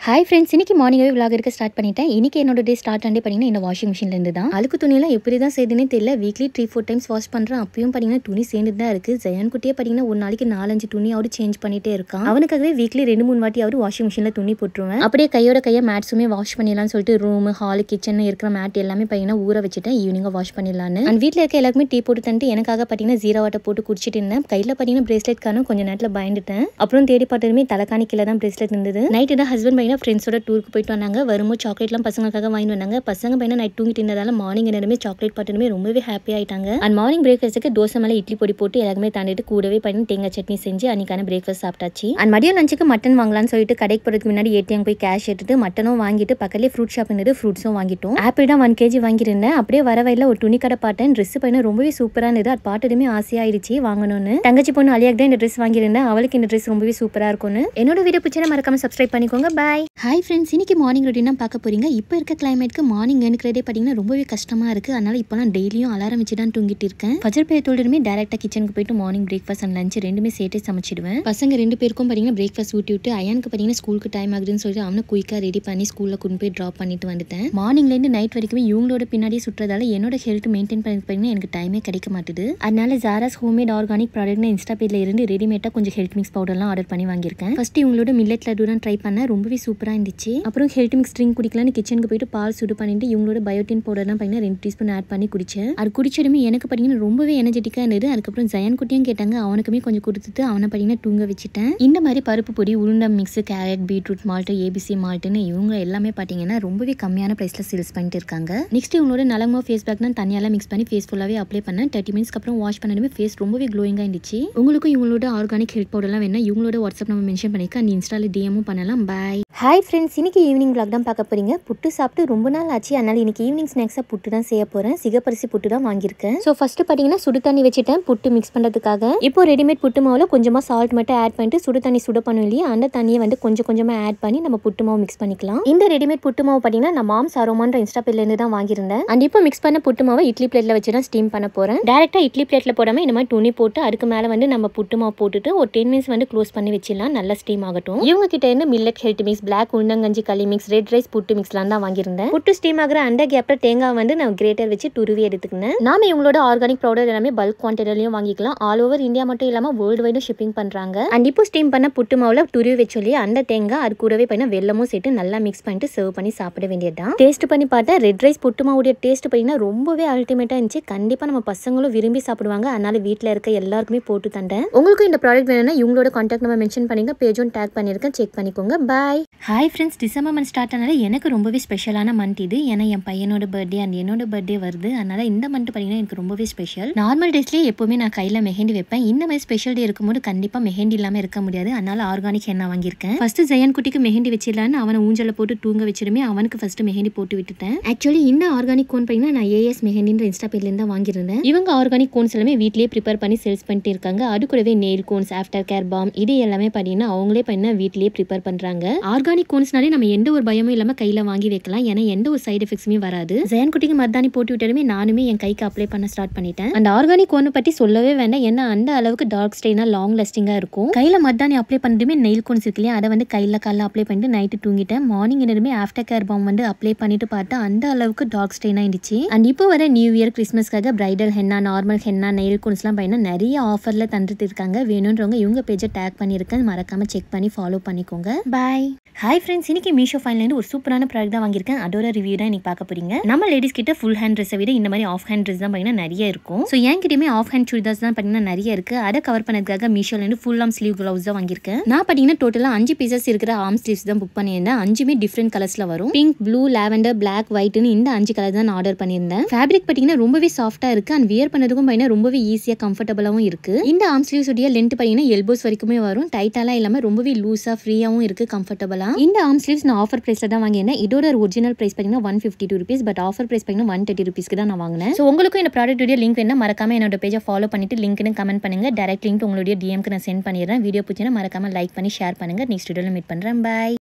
Hi friends, இன்னைக்கு மார்னிங்காவே vlog எடுக்க start பண்ணிட்டேன். இன்னைக்கு என்னோட டே ஸ்டார்ட் ஆனதே பாத்தீங்கன்னா இந்த வாஷிங் மிஷின்ல இருந்து தான். அழுக்கு துணியெல்லாம் எப்படி தான் செய்யுதுனே தெரியல. வீக்லி 3-4 டைம்ஸ் வாஷ் பண்றேன். அப்பயும் பாத்தீங்கன்னா துணி சேர்ந்துட்டு தான் இருக்கு. ஜெயன் குட்டியே பாத்தீங்கன்னா ஒரு நாளைக்கு 4-5 துணியாவது சேஞ்ச் பண்ணிட்டே இருக்கான். அவனுக்காகவே வீக்லி 2-3 வாட்டியாவது வாஷிங் மிஷின்ல துணி போட்டுருவேன். அப்படியே கையோட கையை மேட்ஸுமே வாஷ் பண்ணிடலாம்னு சொல்லிட்டு ரூம், ஹால், கிச்சன் இருக்கிற மேட் எல்லாமே பாத்தீங்கன்னா ஊற வச்சுட்டேன். ஈவினிங்கா வாஷ் பண்ணிடலான்னு. அண்ட் வீட்டில் இருக்க எல்லாருக்குமே டீ போட்டு தந்துட்டு எனக்காக பாத்தீங்கன்னா ஜீரா வாட்டர் போட்டு குடிச்சிட்டு இருந்தேன். கையில பாத்தீங்கன்னா பிரேஸ்லெட் காணும் கொஞ்சம் நேரத்தில் பயந்துட்டேன். அப்புறம் தேடி பார்த்ததுமே தலைக்காணி கீழே தான் பிரேஸ்லெட் இருந்தது. நைட்டு தான் ஹஸ்பண்ட் பையனா ஃப்ரெண்ட்ஸோட டூருக்கு போயிட்டு வந்தாங்க. வரும்போது சாக்லேட்லாம் பசங்களுக்காக வாங்கி வந்தாங்க. பசங்க பையனா நைட் தூங்கிட்டு இருந்ததால மார்னிங் நேரமே சாக்லேட் பார்த்ததுமே ரொம்பவே ஹாப்பி ஆயிட்டாங்க. அண்ட் மார்னிங் பிரேக்ஃபாஸ்ட்டுக்கு தோசை மேலே இட்லி பொடி போட்டு எல்லாருமே தாண்டிட்டு கூடவே பண்ணி தேங்காய் சட்னி செஞ்சு அன்னைக்கான பிரேக்ஃபாஸ்ட் சாப்பிட்டாச்சு. அண்ட் மதியம் லஞ்சுக்கு மட்டன் வாங்கலாம்னு சொல்லிட்டு கடைக்கு போகிறதுக்கு முன்னாடி ஏடிஎம் போய் கேஷ் எடுத்துட்டு மட்டனும் வாங்கிட்டு பக்கத்துலேயே ஃப்ரூட் ஷாப் இருந்தது, ஃப்ரூட்ஸும் வாங்கிட்டோம். ஆப்பிள் தான் 1 kg வாங்கியிருந்தேன். அப்படியே வர வயலில் ஒரு துணி கடை பார்த்தேன். ட்ரெஸ் பையனா ரொம்பவே சூப்பராக இருந்தது. அது பார்த்ததுமே ஆசையாயிடுச்சு வாங்கணும்னு. தங்கச்சி பொண்ணு அலியாக்கு தான் இந்த ட்ரெஸ் வாங்கியிருந்தேன். அவளுக்கு இந்த ட்ரெஸ் ரொம்பவே சூப்பராக இருக்கும்னு. என்னோட வீடியோ பிடிச்சா மறக்காம சப்ஸ்கிரைப் பண்ணிக்கோங்க. பாய். ஹாய் ஃப்ரெண்ட்ஸ், இன்னைக்கு மார்னிங் ரொட்டீனா பார்க்க போறீங்க. இப்போ இருக்க கிளைமேட்க்கு மார்னிங் எழுக்கிறதே பார்த்தீங்கன்னா ரொம்பவே கஷ்டமா இருக்கு. அதனால இப்போலாம் டெய்லியும் அலாரம் வச்சு தான் தூங்கிட்டு இருக்கேன். ஃபஜர் பேத்தோடமே டேரக்டா கிச்சனுக்கு போயிட்டு மார்னிங் பிரேக்ஃபாஸ்ட் அண்ட் லஞ்ச் ரெண்டுமே சேர்த்து சமைச்சிடுவேன். பசங்க 2 பேருக்கும் பார்த்தீங்கன்னா பிரேக்ஃபாஸ்ட் ஊட்டி விட்டு அயானுக்கு பார்த்தீங்கன்னா ஸ்கூலுக்கு டைம் ஆகுதுன்னு சொல்லிட்டு அவனை குயிக்காக ரெடி பண்ணி ஸ்கூலில் கொண்டு போய் ட்ராப் பண்ணிட்டு வந்துட்டேன். மார்னிங்லேருந்து நைட் வரைக்குமே இவங்களோட பின்னாடியே சுற்றுறதால என்னோட ஹெல்த் மெயின்டைன் பண்ணி எனக்கு டைமே கிடைக்க மாட்டுது. அதனால ஜாராஸ் ஹோம்மேட் ஆர்கானிக் ப்ராடக்ட்னு இன்ஸ்டா பேஜ்ல இருந்து ரெடிமேட்டா கொஞ்சம் ஹெல்த் மிக்ஸ் பவுடர்லாம் ஆர்டர் பண்ணி வாங்கியிருக்கேன். ஃபர்ஸ்ட் இவங்களோட மில்லட் லட்டு தான் ட்ரை பண்ணேன். ரொம்பவே சூப்பராக இருந்துச்சு. அப்புறம் ஹெல்த் மிக்ஸ் ட்ரிங்க் குடிக்கலான்னு கிச்சனுக்கு போயிட்டு பால் சுடு பண்ணிட்டு இவங்களோட பயோட்டின் பவுடர் தான் பார்த்தீங்கன்னா 2 டீஸ்பூன் ஆட் பண்ணி குடிச்சேன். அது குடிச்சதுமே எனக்கு பார்த்தீங்கன்னா ரொம்பவே எனர்ஜெட்டிக்காக இருந்தது. அதுக்கப்புறம் ஜயன் குட்டியும் கேட்டாங்க, அவனுக்குமே கொஞ்சம் கொடுத்துட்டு அவனை பார்த்தீங்கன்னா தூங்க வச்சுட்டேன். இந்த மாதிரி பருப்பு பொடி, உளுந்தம் mix, carrot, beetroot malt, ABC மால்ட்னு இவங்க எல்லாமே பார்த்தீங்கன்னா ரொம்பவே கம்மியான பிரைஸ்ல சேல்ஸ் பண்ணிட்டு இருக்காங்க. நெக்ஸ்ட் இவங்களோட நலமோ ஃபேஸ் பேக் தான் தனியாலாம் மிக்ஸ் பண்ணி ஃபேஸ் ஃபுல்லாவே அப்ளை பண்ணேன். 30 மினிட்ஸ்க்கு அப்புறம் வாஷ் பண்ணதுமே ஃபேஸ் ரொம்பவே க்ளோயிங்காக இருந்துச்சு. உங்களுக்கும் இவங்களோட ஆர்கானிக் ஹெல்த் பவுடர்லாம் வேணா இவங்களோட வாட்ஸ்அப் நம்ம மென்ஷன் பண்ணிக்க, அந்த இன்ஸ்டால டிஎமும் பண்ணலாம். பாய். ஹாய் ஃப்ரெண்ட்ஸ், இன்னைக்கு ஈவினிங் vlog தான் பார்க்க போறீங்க. புட்டு சாப்பிட்டு ரொம்ப நாள் ஆச்சு. அதனால இன்னைக்கு ஈவினிங் ஸ்நாக்ஸா புட்டு தான் செய்ய போறேன். சிகப்பரிசி புட்டு தான் வாங்கியிருக்கேன். ஸோ ஃபர்ஸ்ட் பார்த்தீங்கன்னா சுடு தண்ணி வச்சுட்டேன் புட்டு மிக்ஸ் பண்ணுறதுக்காக. இப்போ ரெடிமேட் புட்டு மாவில் கொஞ்சமாக சால்ட் மட்டும் ஆட் பண்ணிட்டு சுடு தண்ணி சுட பண்ணும் இல்லையா, அந்த தண்ணியை வந்து கொஞ்சம் கொஞ்சமாக ஆட் பண்ணி நம்ம புட்டு மாவு மிக்ஸ் பண்ணிக்கலாம். இந்த ரெடிமேட் புட்டு மாவு பார்த்தீங்கன்னா நான் மாம்ஸ் அரோமான்ற இன்ஸ்டா பேஜ்லேருந்து தான் வாங்கியிருந்தேன். அண்ட் இப்போ மிக்ஸ் பண்ண புட்டு மாவை இட்லி பிளேட்ல வச்சு தான் ஸ்டீம் பண்ண போறேன். டேரக்டா இட்லி பிளேட்ல போடாம இந்த மாதிரி துணி போட்டு அதுக்கு மேலே வந்து நம்ம புட்டு மாவு போட்டுட்டு ஒரு 10 மினிட்ஸ் வந்து க்ளோஸ் பண்ணி வச்சிடலாம். நல்லா ஸ்டீம் ஆகட்டும். இவங்க கிட்ட இருந்து மில்லட் ஹெல்த் மிக்ஸ், பிளாக் உளுந்தங்கஞ்சி களி மிக்ஸ், ரெட் ரைஸ் புட்டு மிக்ஸ்லாம் தான் வாங்கியிருந்தேன். புட்டு ஸ்டீம் ஆகிற அந்த கேப்ல தேங்காய் வந்து நான் கிரேட்டர் வச்சு துருவி எடுத்துக்கினேன். நாம இவங்களோட ஆர்கானிக் பவுடர் எல்லாமே பல்க் குவான்டிட்டிலையும் வாங்கிக்கலாம். ஆல் ஓவர் இந்தியா மட்டும் இல்லாம வேர்ல்டு வைடும் ஷிப்பிங் பண்றாங்க. அண்ட் இப்போ ஸ்டீம் பண்ண புட்டு மாவுல துருவி வச்சொல்லி அந்த தேங்காய் அது கூடவே பண்ண வெல்லமும் சேர்த்து நல்லா மிக்ஸ் பண்ணிட்டு சர்வ் பண்ணி சாப்பிட வேண்டியதுதான். டேஸ்ட் பண்ணி பார்த்தா ரெட் ரைஸ் புட்டு மாவுடைய டேஸ்ட் பார்த்தீங்கன்னா ரொம்பவே அல்டிமேட்டா இருந்துச்சு. கண்டிப்பா நம்ம பசங்களும் விரும்பி சாப்பிடுவாங்க. அதனால வீட்டில் இருக்க எல்லாருக்குமே போட்டு தந்தேன். உங்களுக்கும் இந்த ப்ராடக்ட் வேணும்னா இவங்களோட கான்டாக்ட் நம்பர் மென்ஷன் பண்ணிங்க, பேஜும் டேக் பண்ணியிருக்கேன், செக் பண்ணிக்கோங்க. Bye. Hi friends, December month start ஆனால எனக்கு ரொம்பவே ஸ்பெஷலான மந்த் இது. ஏன்னா என் பையனோட பர்த்டே அண்ட் என்னோட பர்த்டே வருது. அதனால இந்த மந்த் பார்த்தீங்கன்னா எனக்கு ரொம்பவே ஸ்பெஷல். நார்மல் டேஸ்லேயே எப்போவுமே நான் கையில் மெஹந்தி வைப்பேன். இந்த மாதிரி ஸ்பெஷல் டே இருக்கும்போது கண்டிப்பாக மெஹந்தி இல்லாமல் இருக்க முடியாது. அதனால ஆர்கானிக் ஹென்னா வாங்கியிருக்கேன். ஃபர்ஸ்ட் ஜெயன் குட்டிக்கு மெஹந்தி வச்சிடலான்னு அவனை ஊஞ்சல போட்டு தூங்க வச்சிருமே அவனுக்கு ஃபர்ஸ்ட் மெஹந்தி போட்டு விட்டுட்டேன். ஆக்சுவலி இந்த ஆர்கானிக் கோன் பார்த்தீங்கன்னா நான் ஏஎஸ் மெஹந்தின்ற இன்ஸ்டா பேஜ்லேருந்து தான் வாங்கியிருந்தேன். இவங்க ஆர்கானிக் கோன்ஸ் எல்லாமே வீட்லேயே ப்ரிப்பேர் பண்ணி சேல்ஸ் பண்ணிட்டு இருக்காங்க. அது கூடவே nail cones, after care balm இது எல்லாமே பார்த்தீங்கன்னா அவங்களே பண்ண வீட்லேயே ப்ரிப்பேர் பண்ணுறாங்க. ஆர்கானிக் கோன்ஸ்னாலே நம்ம எந்த ஒரு பயமும் இல்லாமல் கையில் வாங்கி வைக்கலாம். ஏன்னா எந்த ஒரு சைடு எஃபெக்ட்ஸுமே வராது. ஜெயன் குட்டிக்கு மருதாணி போட்டு விட்டாலுமே நானுமே என் கைக்கு அப்ளை பண்ண ஸ்டார்ட் பண்ணிட்டேன். அந்த ஆர்கானிக் கோன் பற்றி சொல்லவே வேண்டாம். ஏன்னா அந்த அளவுக்கு டார்க் ஸ்டெயினா லாங் லாஸ்டிங்காக இருக்கும். கையில் மருதாணி அப்ளை பண்ணதுமே நெயில் கோன்ஸ் இருக்கு இல்லையா, அதை வந்து கையில் காலைல அப்ளை பண்ணிட்டு நைட்டு தூங்கிட்டேன். மார்னிங் என்னதுமே ஆஃப்டர் கேர் பாம் வந்து அப்ளை பண்ணிட்டு பார்த்தா அந்த அளவுக்கு டார்க் ஸ்டெயினா இருந்துச்சு. அண்ட் இப்போ வர நியூ இயர் கிறிஸ்மஸ்க்காக bridal henna, normal henna, nail கோன்ஸ்லாம் பார்த்தீங்கன்னா நிறைய ஆஃபர்ல தந்துட்டு இருக்காங்க. வேணுன்றவங்க இவங்க பேஜை டேக் பண்ணியிருக்கேன், மறக்காம செக் பண்ணி ஃபாலோ பண்ணிக்கோங்க. பாய். ஹாய் ஃப்ரெண்ட்ஸ், இன்னைக்கு மீஷோ ஃபைன்லேருந்து ஒரு சூப்பரான ப்ராடக்ட் தான் வாங்கியிருக்கேன். அதோட ரிவ்யூ தான் இன்னைக்கு பார்க்க போறீங்க. நம்ம லேடிஸ் கிட்ட ஃபுல் ஹேண்ட் ட்ரெஸ்ஸை விட இந்த மாதிரி ஆஃப் ஹேண்ட் ட்ரெஸ் தான் பார்த்தீங்கன்னா நிறைய இருக்கும். ஸோ என்கிட்டயுமே ஆஃப் ஹேண்ட் சுடிதார்ஸ் தான் பார்த்தீங்கன்னா நிறைய இருக்கு. அதை கவர் பண்ணதுக்காக மீஷோலேருந்து ஃபுல் ஆர்ம் ஸ்லீவ் க்ளவுஸ் தான் வாங்கியிருக்கேன். நான் பார்த்தீங்கன்னா டோட்டலாக 5 பீசஸ் இருக்கிற ஆர்ம் ஸ்லீவ்ஸ் தான் புக் பண்ணியிருந்தேன். 5மே டிஃப்ரெண்ட் கலர்ஸ்ல வரும். பிங்க், ப்ளூ, லாவெண்டர், பிளாக், ஒயிட்னு இந்த 5 கலர் தான் ஆர்டர் பண்ணியிருந்தேன். ஃபேப்ரிக் பார்த்தீங்கன்னா ரொம்பவே சாஃப்டா இருக்கு. அண்ட் வியர் பண்ணதுக்கும் பார்த்தீங்கன்னா ரொம்பவே ஈஸியாக கம்ஃபர்டபுளாகவும் இருக்கு. இந்த ஆர்ம் ஸ்லீவ்ஸ் உடைய லென்த் பார்த்தீங்கன்னா எல்போஸ் வரைக்குமே வரும். டைட்டாலாம் இல்லாமல் ரொம்பவே லூஸா ஃப்ரீயாகவும் இருக்கு, கம்ஃபர்டபுளா. இந்த ஆர்ம் ஸ்லீவ்ஸ் நான் ஆஃபர் பிரைஸ்ல தான் வாங்கினேன். இதோட ஒரிஜினல் பிரைஸ் பார்த்தீங்கன்னா 152 rupees, பட் ஆஃபர் பிரைஸ் பார்த்தீங்கன்னா 130 rupeesக்கு தான் நான் வாங்கினேன். ஸோ உங்களுக்கும் இந்த ப்ராடக்ட் லிங்க் வேணா மறக்காம என்னோட பேஜை ஃபாலோ பண்ணிட்டு லிங்க்னு கமெண்ட் பண்ணுங்க. டைரக்ட் லிங்க் உங்களுடைய டிஎம்க்கு நான் சென்ட் பண்ணிடுறேன். வீடியோ பிடிச்சினா மறக்காம லைக் பண்ணி ஷேர் பண்ணுங்க. நெக்ஸ்ட் வீடியோல மீட் பண்றேன். பாய்.